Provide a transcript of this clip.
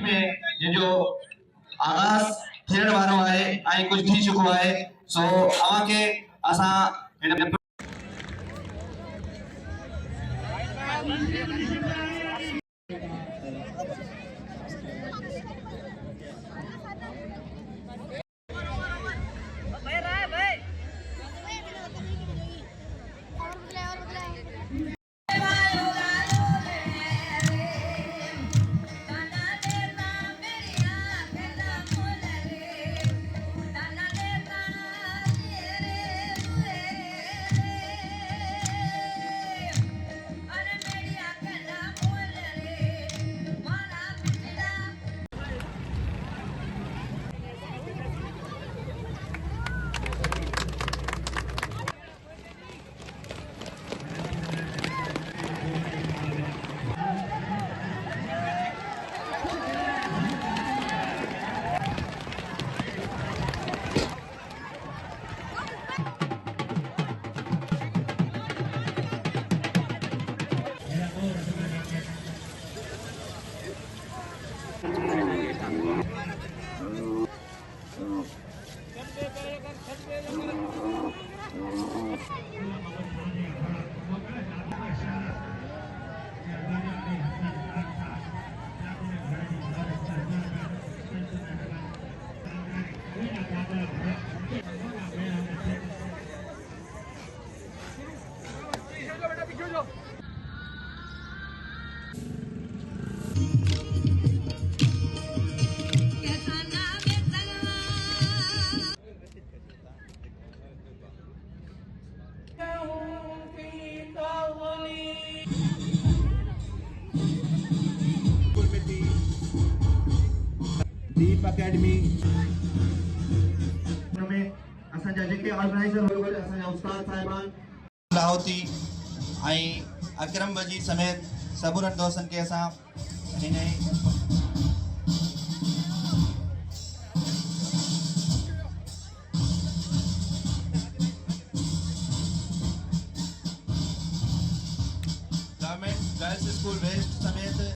में ये जो आगाज थियण वारो है ऐं कुछ थी चुको है सो अवां के असां दीप अकेडमी में असांजा जेके ऑर्गेनाइजर हुए असांजा उस्ताद साहिबान लाहौती ऐं अकरम वजीर समेत सभुरनि दोस्तनि खे असां हिन गवर्नमेंट गर्ल्स स्कूल वेस्ट समेत